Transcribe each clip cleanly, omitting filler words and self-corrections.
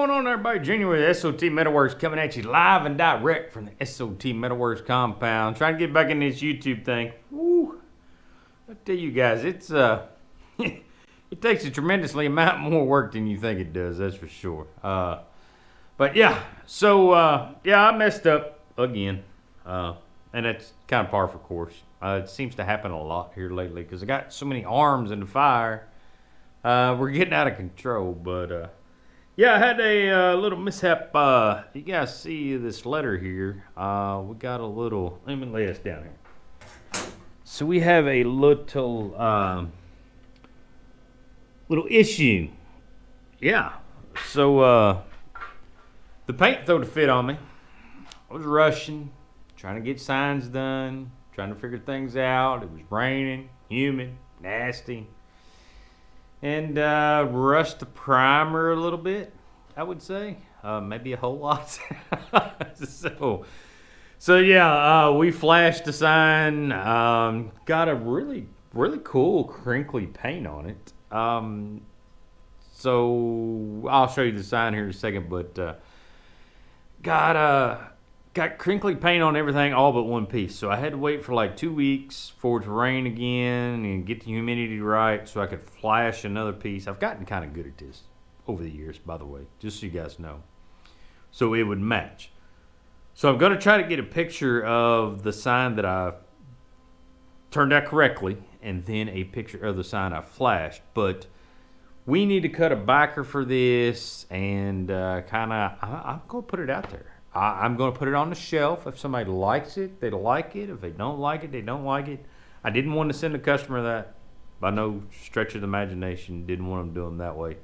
going on, everybody? Junior with S.O.T. Metalworks coming at you live and direct from the S.O.T. Metalworks compound. Trying to get back in this YouTube thing. Woo! I tell you guys, it's it takes a tremendously amount more work than you think it does. That's for sure. But yeah, so I messed up again, and it's kind of par for course. It seems to happen a lot here lately because I got so many arms in the fire. We're getting out of control, but yeah, I had a little mishap. You guys see this letter here? We got a little. Let me lay this down here. So we have a little issue. Yeah. So the paint threw a fit on me. I was rushing, trying to get signs done, trying to figure things out. It was raining, humid, nasty. And rushed the primer a little bit, I would say. Maybe a whole lot. So yeah, we flashed the sign. Got a really cool crinkly paint on it. So I'll show you the sign here in a second, but got crinkly paint on everything all but one piece. So I had to wait for like 2 weeks for it to rain again and get the humidity right so I could flash another piece. I've gotten kind of good at this over the years, by the way, just so you guys know. So it would match. So I'm going to try to get a picture of the sign that I turned out correctly and then a picture of the sign I flashed. But we need to cut a biker for this and I'm going to put it out there. I'm going to put it on the shelf. If somebody likes it, they like it. If they don't like it, they don't like it. I didn't want to send the customer that by no stretch of the imagination. Didn't want them doing that way.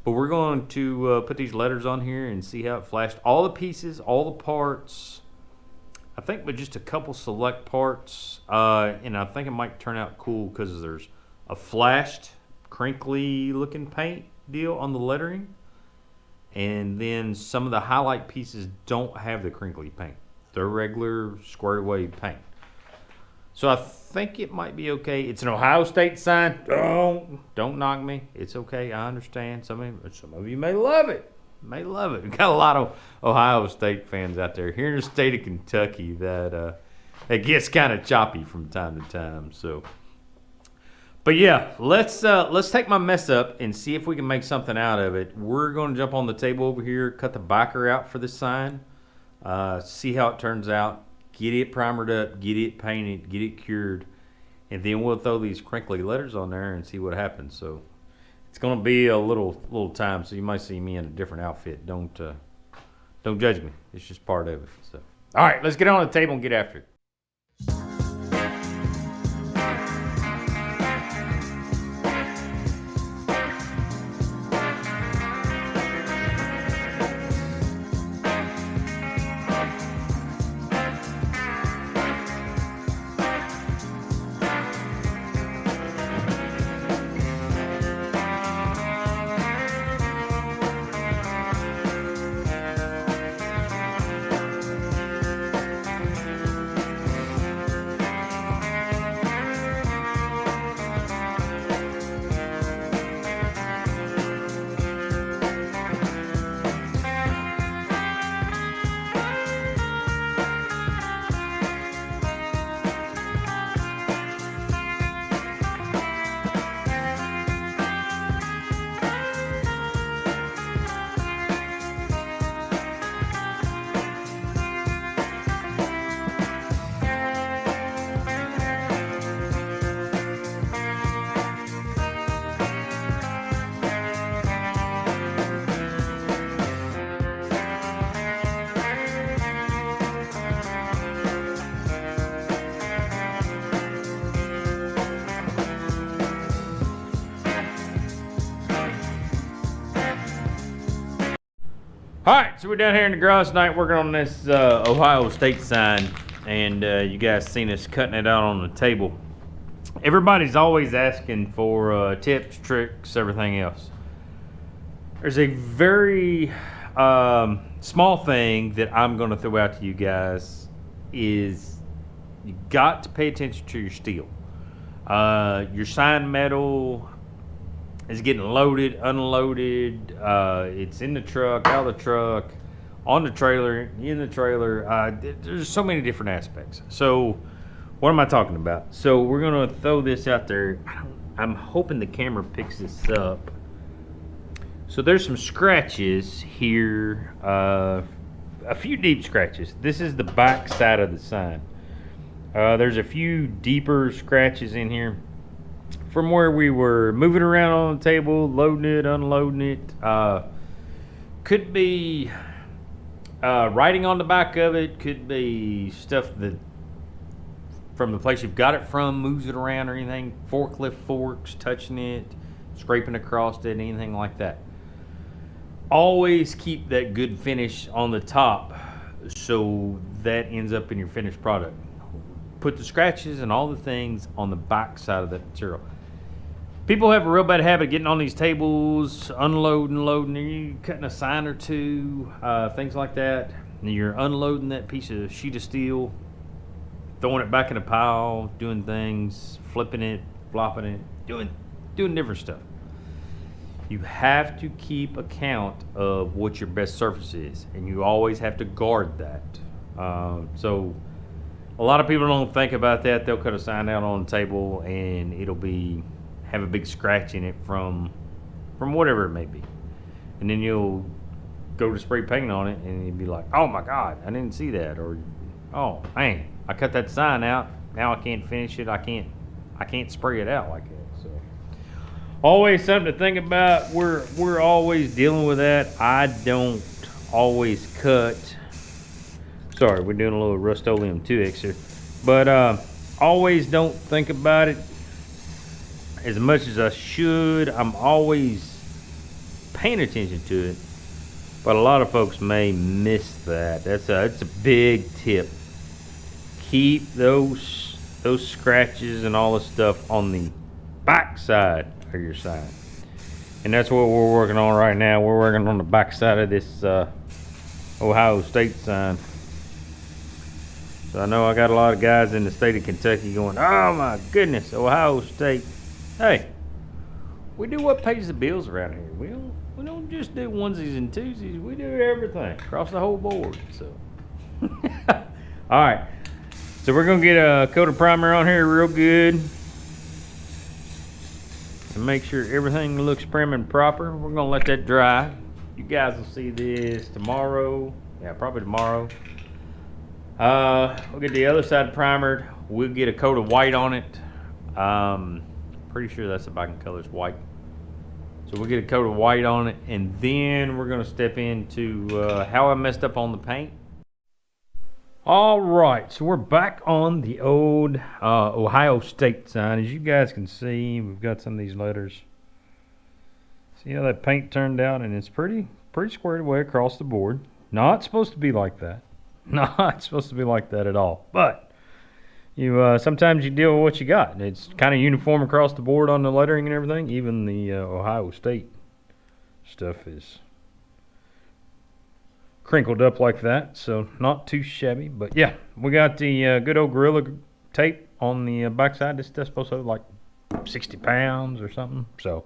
But we're going to put these letters on here and see how it flashed. All the pieces, all the parts. I think with just a couple select parts. And I think it might turn out cool because there's a flashed, crinkly looking paint deal on the lettering. And then some of the highlight pieces don't have the crinkly paint. They're regular squared away paint. So I think it might be okay. It's an Ohio State sign. Don't knock me. It's okay. I understand. Some of you may love it. We've got a lot of Ohio State fans out there. Here in the state of Kentucky that it gets kind of choppy from time to time. So. But yeah, let's take my mess up and see if we can make something out of it. We're going to jump on the table over here, cut the biker out for this sign, see how it turns out, get it primered up, get it painted, get it cured, and then we'll throw these crinkly letters on there and see what happens. So it's going to be a little time, so you might see me in a different outfit. Don't judge me. It's just part of it. So all right, let's get on the table and get after it. All right, so we're down here in the garage tonight working on this Ohio State sign, and you guys seen us cutting it out on the table. Everybody's always asking for tips, tricks, everything else. There's a very small thing that I'm going to throw out to you guys is you got to pay attention to your steel. Your sign metal, It's getting loaded, unloaded. It's in the truck, out of the truck, on the trailer, in the trailer. There's so many different aspects. So, what am I talking about? So, we're gonna throw this out there. I'm hoping the camera picks this up. So, there's some scratches here. A few deep scratches. This is the back side of the sign. There's a few deeper scratches in here from where we were moving around on the table, loading it, unloading it. Could be writing on the back of it. Could be stuff that from the place you've got it from moves it around or anything. Forklift forks, touching it, scraping across it, anything like that. Always keep that good finish on the top so that ends up in your finished product. Put the scratches and all the things on the back side of that material. People have a real bad habit of getting on these tables, unloading, loading, you're cutting a sign or two, things like that. And you're unloading that piece of sheet of steel, throwing it back in a pile, doing things, flipping it, flopping it, doing different stuff. You have to keep account of what your best surface is, and you always have to guard that. So a lot of people don't think about that. They'll cut a sign out on the table, and it'll have a big scratch in it from whatever it may be. And then you'll go to spray paint on it, and you'll be like, oh my God, I didn't see that. Or, oh man, I cut that sign out. Now I can't finish it. I can't spray it out like that. So always something to think about. We're always dealing with that. I don't always cut. Sorry, we're doing a little Rust-Oleum 2X here. But always don't think about it as much as I should. I'm always paying attention to it. But a lot of folks may miss that. That's a big tip. Keep those scratches and all the stuff on the back side of your sign. And that's what we're working on right now. We're working on the back side of this Ohio State sign. So I know I got a lot of guys in the state of Kentucky going, oh my goodness, Ohio State. Hey, we do what pays the bills around here. We don't just do onesies and twosies. We do everything across the whole board. So, all right. So we're gonna get a coat of primer on here real good and make sure everything looks prim and proper. We're gonna let that dry. You guys will see this tomorrow. Yeah, probably tomorrow. We'll get the other side primered. We'll get a coat of white on it. Pretty sure that's the backing color is white. So we'll get a coat of white on it, and then we're gonna step into how I messed up on the paint. All right, so we're back on the old Ohio State sign. As you guys can see, we've got some of these letters. See how that paint turned out, and it's pretty squared away across the board. Not supposed to be like that. Not supposed to be like that at all. But you sometimes you deal with what you got. It's kind of uniform across the board on the lettering and everything. Even the Ohio State stuff is crinkled up like that, so not too shabby. But yeah, we got the good old Gorilla tape on the backside. This stuff's supposed to look like 60 pounds or something, so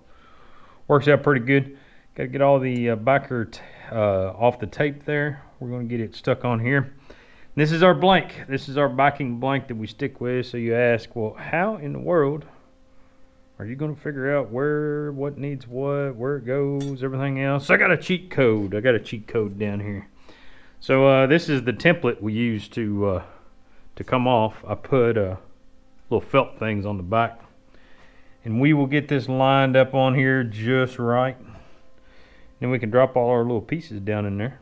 works out pretty good. Got to get all the backer off the tape there. We're going to get it stuck on here. This is our blank. This is our backing blank that we stick with. So you ask, well, how in the world are you going to figure out what needs what, where it goes, everything else? I got a cheat code. I got a cheat code down here. So this is the template we use to come off. I put little felt things on the back, and we will get this lined up on here just right. Then we can drop all our little pieces down in there.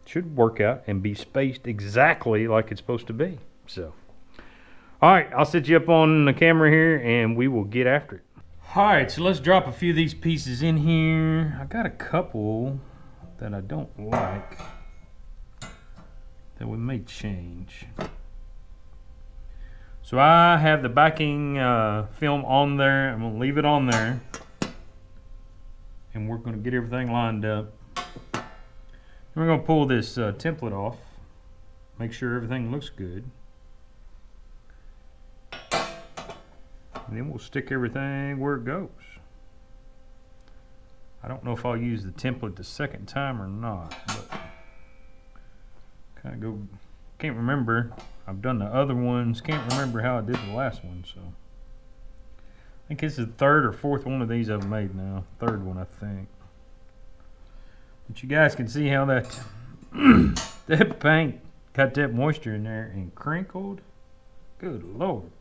Should work out and be spaced exactly like it's supposed to be. So, all right, I'll set you up on the camera here, and we will get after it. All right, so let's drop a few of these pieces in here. I got a couple that I don't like that we may change. So I have the backing film on there. I'm gonna leave it on there, and we're gonna get everything lined up. We're going to pull this template off, make sure everything looks good. And then we'll stick everything where it goes. I don't know if I'll use the template the second time or not, but kind of go, can't remember. I've done the other ones, can't remember how I did the last one, so. I think it's the third or fourth one of these I've made now. Third one, I think. But you guys can see how that that paint got that moisture in there and crinkled. Good Lord.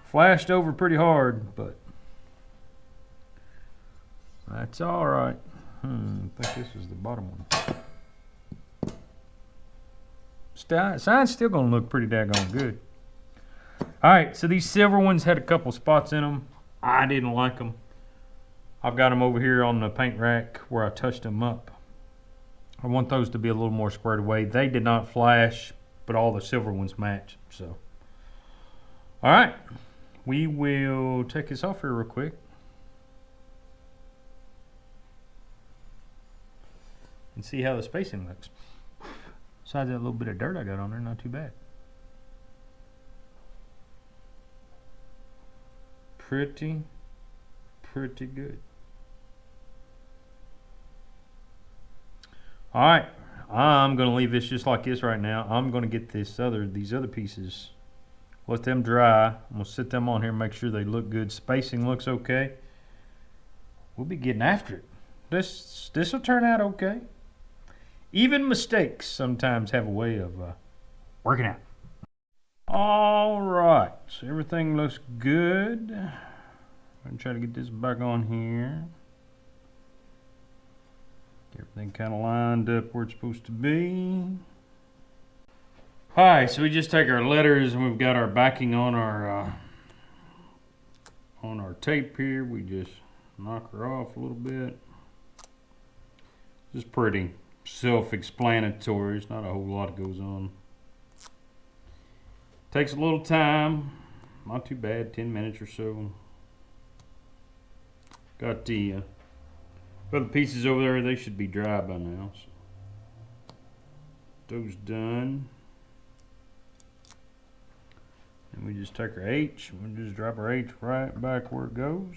Flashed over pretty hard, but that's all right. I think this is the bottom one. Sign's still gonna look pretty daggone good. All right, so these silver ones had a couple spots in them. I didn't like them. I've got them over here on the paint rack where I touched them up. I want those to be a little more squared away. They did not flash, but all the silver ones match. So, all right, we will take this off here real quick. And see how the spacing looks. Besides that little bit of dirt I got on there, not too bad. Pretty good. All right, I'm gonna leave this just like this right now. I'm gonna get these other pieces, let them dry. I'm gonna sit them on here, make sure they look good. Spacing looks okay. We'll be getting after it. This will turn out okay. Even mistakes sometimes have a way of working out. All right, so everything looks good. I'm gonna try to get this back on here. Get everything kind of lined up where it's supposed to be. All right, so we just take our letters and we've got our backing on our tape here. We just knock her off a little bit. Just pretty self-explanatory. It's not a whole lot goes on. Takes a little time, not too bad, 10 minutes or so. Got the other pieces over there, they should be dry by now. So. Those done. And we just take our H, we just drop our H right back where it goes.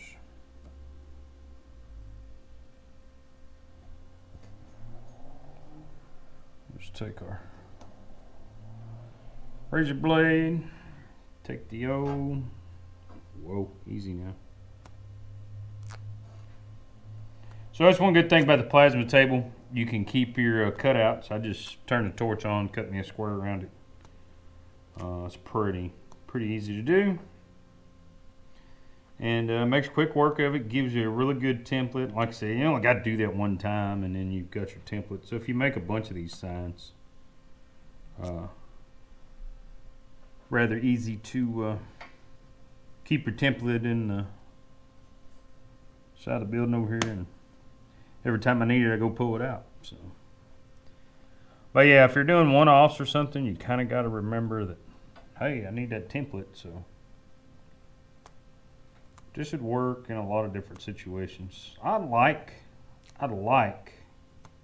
Just take our razor blade, take the O. Whoa, easy now. So that's one good thing about the plasma table. You can keep your cutouts. I just turn the torch on, cut me a square around it. It's pretty easy to do. And makes quick work of it. Gives you a really good template. Like I said, you only got to do that one time and then you've got your template. So if you make a bunch of these signs, rather easy to keep your template in the side of the building over here, and every time I need it I go pull it out. So, but yeah, if you're doing one-offs or something, you kind of got to remember that, hey, I need that template. So this would work in a lot of different situations. I like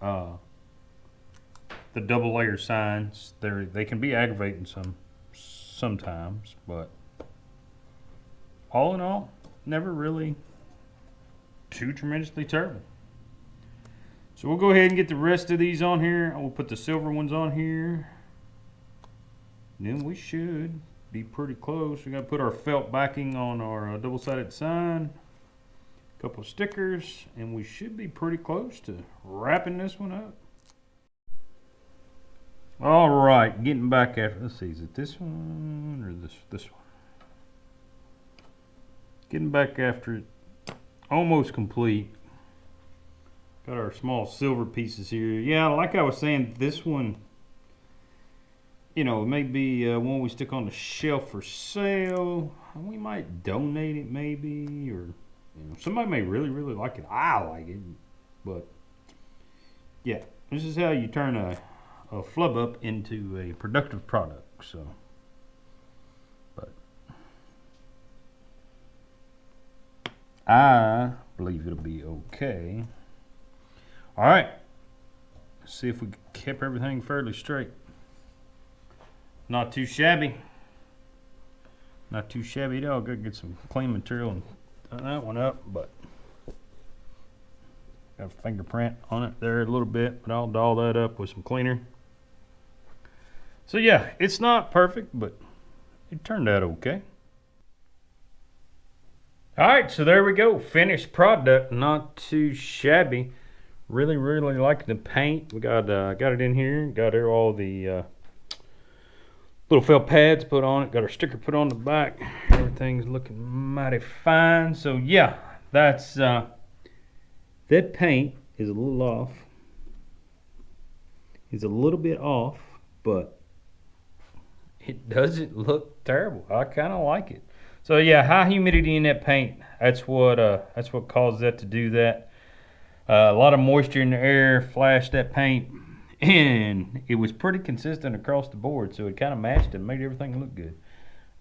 the double layer signs. They can be aggravating sometimes, but all in all, never really too tremendously terrible. So we'll go ahead and get the rest of these on here. I will put the silver ones on here. And then we should be pretty close. We got to put our felt backing on our double-sided sign, a couple of stickers, and we should be pretty close to wrapping this one up. All right, getting back after, let's see, is it this one or this one? Getting back after it, almost complete. Got our small silver pieces here. Yeah, like I was saying, this one, you know, it may be one we stick on the shelf for sale. We might donate it maybe, or you know, somebody may really like it. I like it, but yeah, this is how you turn a flub up into a productive product. So, but I believe it'll be okay. All right, let's see if we kept everything fairly straight. Not too shabby. Not too shabby at all. Gotta get some clean material and tie that one up, but Got a fingerprint on it there a little bit, but I'll doll that up with some cleaner. So yeah, it's not perfect, but it turned out okay. All right, so there we go. Finished product, not too shabby. Really, really liking the paint. We got it in here. Got all the little felt pads put on it. Got our sticker put on the back. Everything's looking mighty fine. So yeah, that's that paint is a little off. It's a little bit off, but it doesn't look terrible. I kind of like it. So yeah, high humidity in that paint. That's what caused that to do that. A lot of moisture in the air flashed that paint, and it was pretty consistent across the board. So it kind of matched and made everything look good.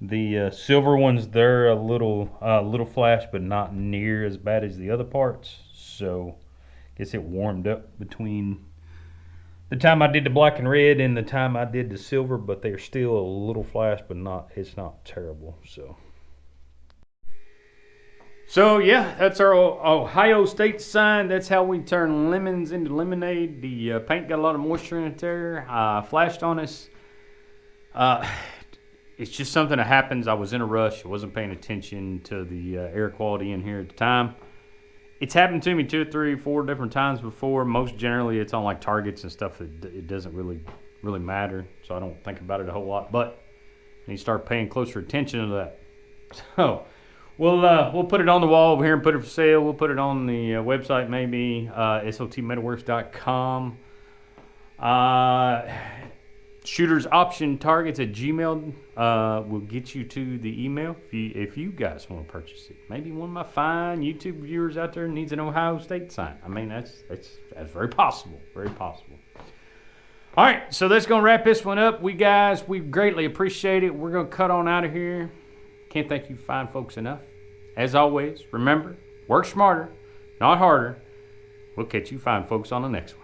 The silver ones, they're a little flash, but not near as bad as the other parts. So I guess it warmed up between the time I did the black and red and the time I did the silver, but they're still a little flash, but it's not terrible. So yeah, that's our Ohio State sign. That's how we turn lemons into lemonade. The paint got a lot of moisture in it there. Flashed on us. It's just something that happens. I was in a rush. I wasn't paying attention to the air quality in here at the time. It's happened to me 2, 3, 4 different times before. Most generally, it's on like Targets and stuff. It doesn't really matter, so I don't think about it a whole lot. But you start paying closer attention to that. So we'll put it on the wall over here and put it for sale. We'll put it on the website maybe, SOTmetalworks.com. Shooters Option Targets at Gmail will get you to the email if you guys want to purchase it. Maybe one of my fine YouTube viewers out there needs an Ohio State sign. I mean, that's very possible. Very possible. All right, so that's going to wrap this one up. We greatly appreciate it. We're going to cut on out of here. Can't thank you fine folks enough. As always, remember, work smarter, not harder. We'll catch you fine folks on the next one.